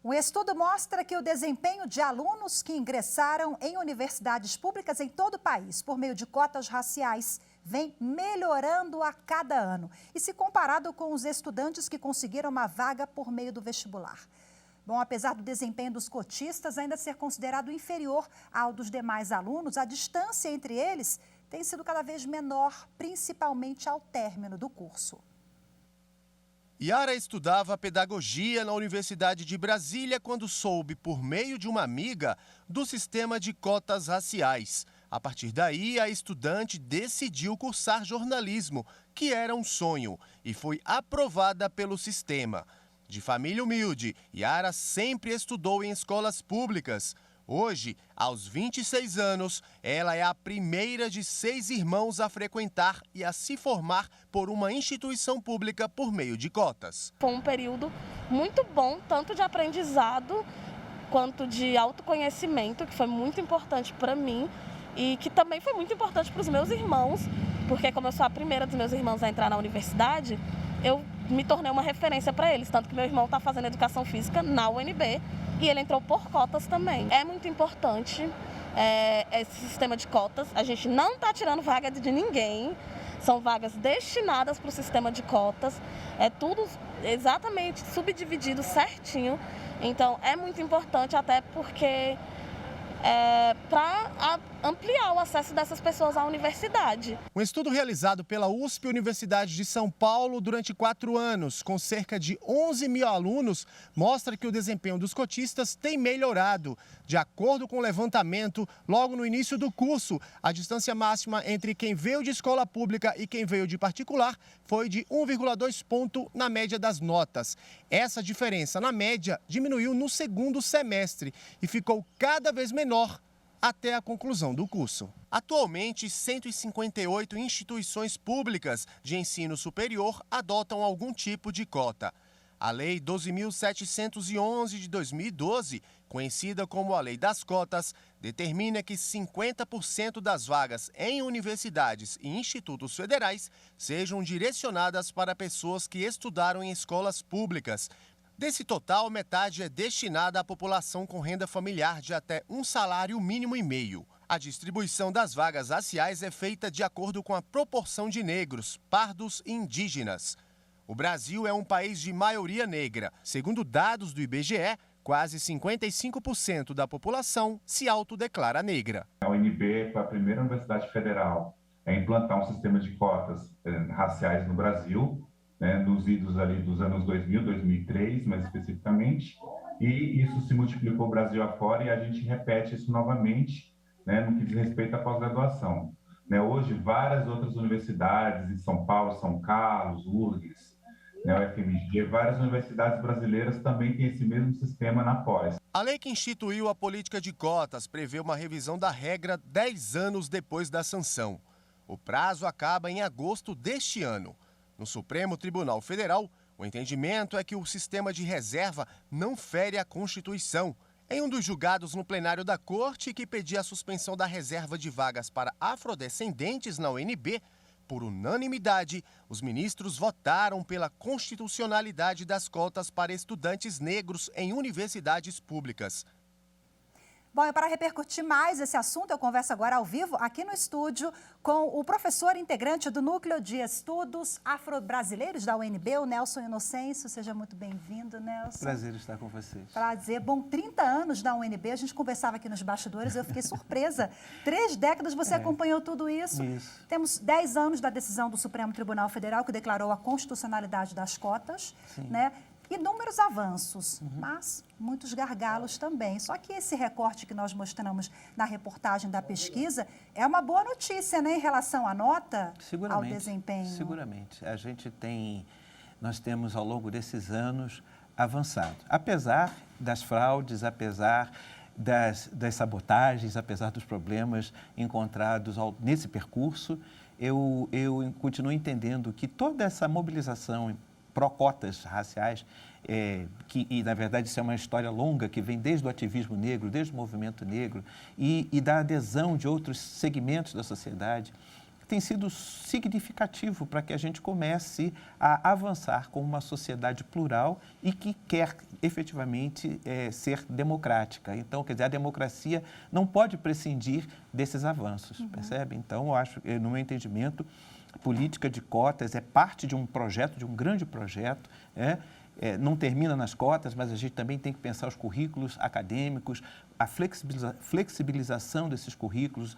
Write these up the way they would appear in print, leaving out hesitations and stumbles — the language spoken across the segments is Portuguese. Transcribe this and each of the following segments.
Um estudo mostra que o desempenho de alunos que ingressaram em universidades públicas em todo o país, por meio de cotas raciais, vem melhorando a cada ano. E se comparado com os estudantes que conseguiram uma vaga por meio do vestibular. Bom, apesar do desempenho dos cotistas ainda ser considerado inferior ao dos demais alunos, a distância entre eles tem sido cada vez menor, principalmente ao término do curso. Yara estudava pedagogia na Universidade de Brasília quando soube, por meio de uma amiga, do sistema de cotas raciais. A partir daí, a estudante decidiu cursar jornalismo, que era um sonho, e foi aprovada pelo sistema. De família humilde, Yara sempre estudou em escolas públicas. Hoje, aos 26 anos, ela é a primeira de 6 irmãos a frequentar e a se formar por uma instituição pública por meio de cotas. Foi um período muito bom, tanto de aprendizado quanto de autoconhecimento, que foi muito importante para mim e que também foi muito importante para os meus irmãos, porque como eu sou a primeira dos meus irmãos a entrar na universidade, eu me tornei uma referência para eles, tanto que meu irmão está fazendo educação física na UNB e ele entrou por cotas também. É muito importante esse sistema de cotas, a gente não está tirando vaga de ninguém, são vagas destinadas para o sistema de cotas, é tudo exatamente subdividido certinho, então é muito importante até porque para ampliar o acesso dessas pessoas à universidade. Um estudo realizado pela USP Universidade de São Paulo durante 4 anos, com cerca de 11 mil alunos, mostra que o desempenho dos cotistas tem melhorado. De acordo com o levantamento, logo no início do curso, a distância máxima entre quem veio de escola pública e quem veio de particular foi de 1,2 ponto na média das notas. Essa diferença, na média, diminuiu no segundo semestre e ficou cada vez menor até a conclusão do curso. Atualmente, 158 instituições públicas de ensino superior adotam algum tipo de cota. A Lei 12.711 de 2012, conhecida como a Lei das Cotas, determina que 50% das vagas em universidades e institutos federais sejam direcionadas para pessoas que estudaram em escolas públicas. Desse total, metade é destinada à população com renda familiar de até um salário mínimo e meio. A distribuição das vagas raciais é feita de acordo com a proporção de negros, pardos e indígenas. O Brasil é um país de maioria negra. Segundo dados do IBGE, quase 55% da população se autodeclara negra. A UNB foi a primeira universidade federal a implantar um sistema de cotas raciais no Brasil, nos idos ali dos anos 2000, 2003, mais especificamente, e isso se multiplicou Brasil afora e a gente repete isso novamente, no que diz respeito à pós-graduação. Hoje, várias outras universidades, em São Paulo, São Carlos, URGS, UFMG, várias universidades brasileiras também têm esse mesmo sistema na pós. A lei que instituiu a política de cotas prevê uma revisão da regra 10 anos depois da sanção. O prazo acaba em agosto deste ano. No Supremo Tribunal Federal, o entendimento é que o sistema de reserva não fere a Constituição. Em um dos julgados no plenário da Corte, que pedia a suspensão da reserva de vagas para afrodescendentes na UNB, por unanimidade, os ministros votaram pela constitucionalidade das cotas para estudantes negros em universidades públicas. Bom, e para repercutir mais esse assunto, eu converso agora ao vivo, aqui no estúdio, com o professor integrante do Núcleo de Estudos Afro-Brasileiros da UNB, o Nelson Inocêncio. Seja muito bem-vindo, Nelson. Prazer estar com você. Prazer. Bom, 30 anos da UNB, a gente conversava aqui nos bastidores, eu fiquei surpresa. 3 décadas você acompanhou tudo isso. Isso. Temos 10 anos da decisão do Supremo Tribunal Federal, que declarou a constitucionalidade das cotas, né? Inúmeros avanços, mas muitos gargalos também. Só que esse recorte que nós mostramos na reportagem da pesquisa é uma boa notícia, né, em relação à nota, ao desempenho. Seguramente. Nós temos, ao longo desses anos, avançado. Apesar das fraudes, apesar das sabotagens, apesar dos problemas encontrados nesse percurso, eu continuo entendendo que toda essa mobilização pró-cotas raciais, e na verdade isso é uma história longa que vem desde o ativismo negro, desde o movimento negro e da adesão de outros segmentos da sociedade, tem sido significativo para que a gente comece a avançar como uma sociedade plural e que quer efetivamente ser democrática. Então, quer dizer, a democracia não pode prescindir desses avanços, percebe? Então, eu acho, no meu entendimento, a política de cotas é parte de um projeto, de um grande projeto, não termina nas cotas, mas a gente também tem que pensar os currículos acadêmicos, a flexibilização desses currículos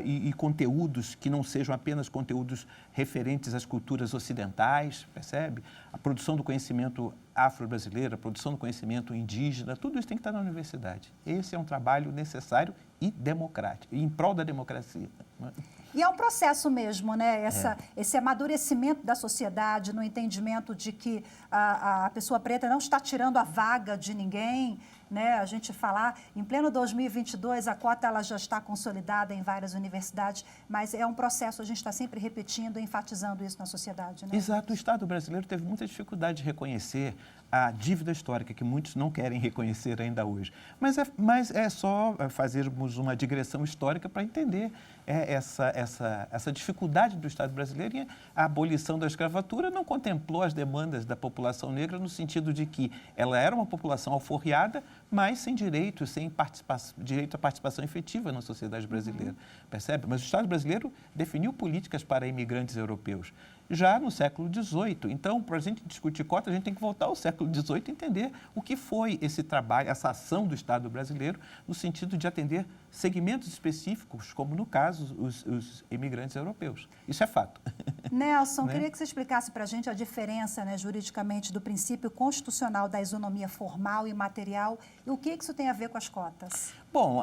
e conteúdos que não sejam apenas conteúdos referentes às culturas ocidentais, percebe? A produção do conhecimento afro-brasileiro, a produção do conhecimento indígena, tudo isso tem que estar na universidade. Esse é um trabalho necessário e democrático, e em prol da democracia. E é um processo mesmo, né? Esse amadurecimento da sociedade no entendimento de que a pessoa preta não está tirando a vaga de ninguém, né? A gente falar, em pleno 2022, a cota ela já está consolidada em várias universidades, mas é um processo, a gente está sempre repetindo e enfatizando isso na sociedade, né? Exato, o Estado brasileiro teve muita dificuldade de reconhecer a dívida histórica, que muitos não querem reconhecer ainda hoje. Mas é só fazermos uma digressão histórica para entender essa dificuldade do Estado brasileiro. E a abolição da escravatura não contemplou as demandas da população negra no sentido de que ela era uma população alforriada, mas sem direitos, sem direito à participação efetiva na sociedade brasileira, percebe? Mas o Estado brasileiro definiu políticas para imigrantes europeus já no século XVIII. Então, para a gente discutir cota, a gente tem que voltar ao século XVIII e entender o que foi esse trabalho, essa ação do Estado brasileiro, no sentido de atender segmentos específicos, como no caso os imigrantes europeus. Isso é fato. Nelson, queria que você explicasse para a gente a diferença, né, juridicamente, do princípio constitucional da isonomia formal e material e o que isso tem a ver com as cotas. Bom,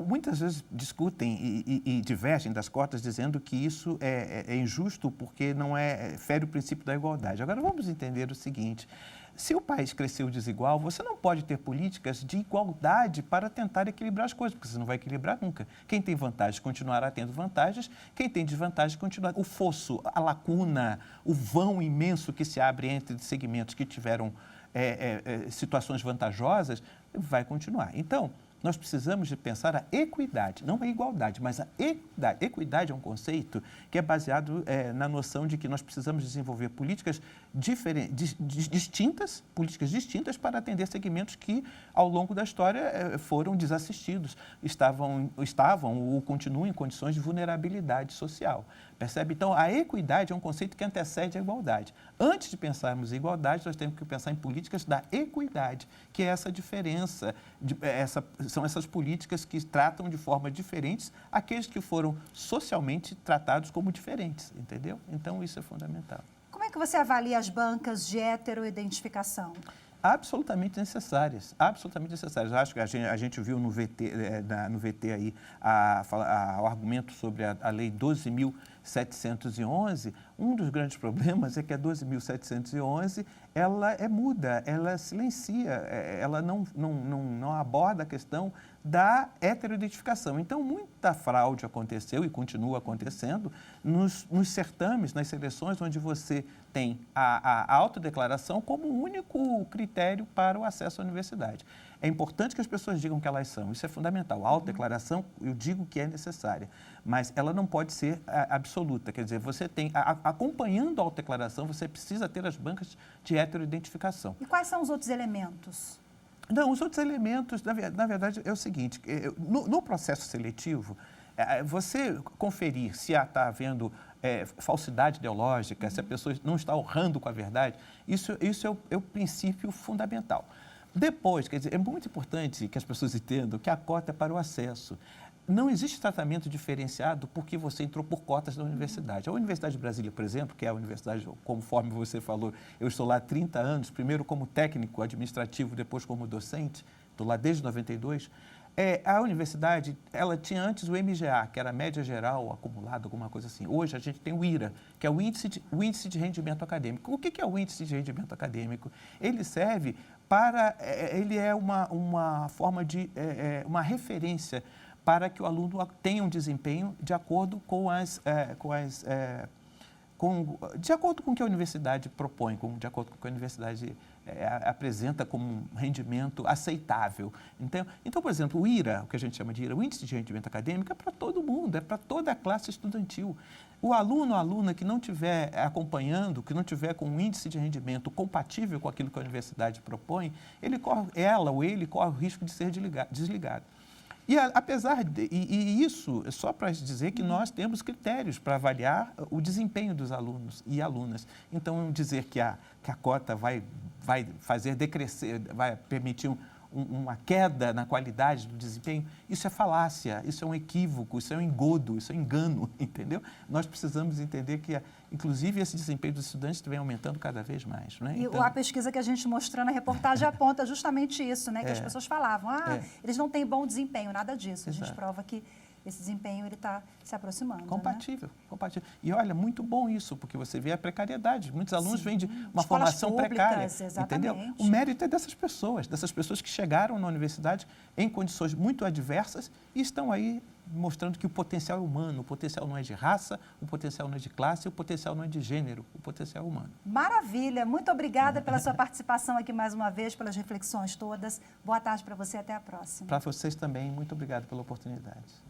muitas vezes discutem e divergem das cotas dizendo que isso é injusto porque não fere o princípio da igualdade. Agora, vamos entender o seguinte: se o país cresceu desigual, você não pode ter políticas de igualdade para tentar equilibrar as coisas, porque você não vai equilibrar nunca. Quem tem vantagens continuará tendo vantagens, quem tem desvantagens continuará. O fosso, a lacuna, o vão imenso que se abre entre segmentos que tiveram situações vantajosas vai continuar. Então, nós precisamos de pensar a equidade, não a igualdade, mas a equidade. Equidade é um conceito que é baseado na noção de que nós precisamos desenvolver políticas distintas para atender segmentos que, ao longo da história, foram desassistidos, estavam ou continuam em condições de vulnerabilidade social. Percebe? Então, a equidade é um conceito que antecede a igualdade. Antes de pensarmos em igualdade, nós temos que pensar em políticas da equidade, que é essa diferença, são essas políticas que tratam de forma diferentes aqueles que foram socialmente tratados como diferentes, entendeu? Então, isso é fundamental. Como é que você avalia as bancas de heteroidentificação? Absolutamente necessárias, absolutamente necessárias. Eu acho que a gente viu no VT aí o argumento sobre a Lei 12.711. Um dos grandes problemas é que a 12.711 ela é muda, ela silencia, ela não aborda a questão da heteroidentificação. Então, muita fraude aconteceu e continua acontecendo nos certames, nas seleções, onde você tem a autodeclaração como único critério para o acesso à universidade. É importante que as pessoas digam que elas são, isso é fundamental. A autodeclaração, eu digo que é necessária, mas ela não pode ser absoluta. Quer dizer, você tem, acompanhando a autodeclaração, você precisa ter as bancas de heteroidentificação. E quais são os outros elementos? Não, os outros elementos, na verdade, é o seguinte: no processo seletivo, você conferir se está havendo falsidade ideológica, se a pessoa não está honrando com a verdade, isso é o princípio fundamental. Depois, quer dizer, é muito importante que as pessoas entendam que a cota é para o acesso. Não existe tratamento diferenciado porque você entrou por cotas da universidade. A Universidade de Brasília, por exemplo, que é a universidade, conforme você falou, eu estou lá há 30 anos, primeiro como técnico administrativo, depois como docente, estou lá desde 92. A universidade, ela tinha antes o MGA, que era a média geral acumulada, alguma coisa assim. Hoje a gente tem o IRA, que é o índice de rendimento acadêmico. O que é o índice de rendimento acadêmico? Ele serve para, ele é uma forma de, uma referência para que o aluno tenha um desempenho de acordo de acordo com o que a universidade propõe, de acordo com o que a universidade apresenta como um rendimento aceitável. Então, por exemplo, o IRA, o que a gente chama de IRA, o Índice de Rendimento Acadêmico, é para todo mundo, é para toda a classe estudantil. O aluno ou aluna que não estiver acompanhando, que não estiver com um índice de rendimento compatível com aquilo que a universidade propõe, ela ou ele corre o risco de ser desligado. E isso é só para dizer que nós temos critérios para avaliar o desempenho dos alunos e alunas. Então, dizer que a cota vai fazer decrescer, vai permitir uma queda na qualidade do desempenho, isso é falácia, isso é um equívoco, isso é um engodo, isso é um engano, entendeu? Nós precisamos entender que, inclusive, esse desempenho dos estudantes vem aumentando cada vez mais. Né? E a pesquisa que a gente mostrou na reportagem aponta justamente isso, né? Que as pessoas falavam, eles não têm bom desempenho, nada disso. A gente prova que esse desempenho está se aproximando. Compatível, né? Compatível. E olha, muito bom isso, porque você vê a precariedade. Muitos alunos vêm de uma Escolas formação públicas, precária. exatamente. Entendeu? O mérito é dessas pessoas que chegaram na universidade em condições muito adversas e estão aí mostrando que o potencial é humano, o potencial não é de raça, o potencial não é de classe, o potencial não é de gênero, o potencial é humano. Maravilha, muito obrigada pela sua participação aqui mais uma vez, pelas reflexões todas. Boa tarde para você, até a próxima. Para vocês também, muito obrigado pela oportunidade.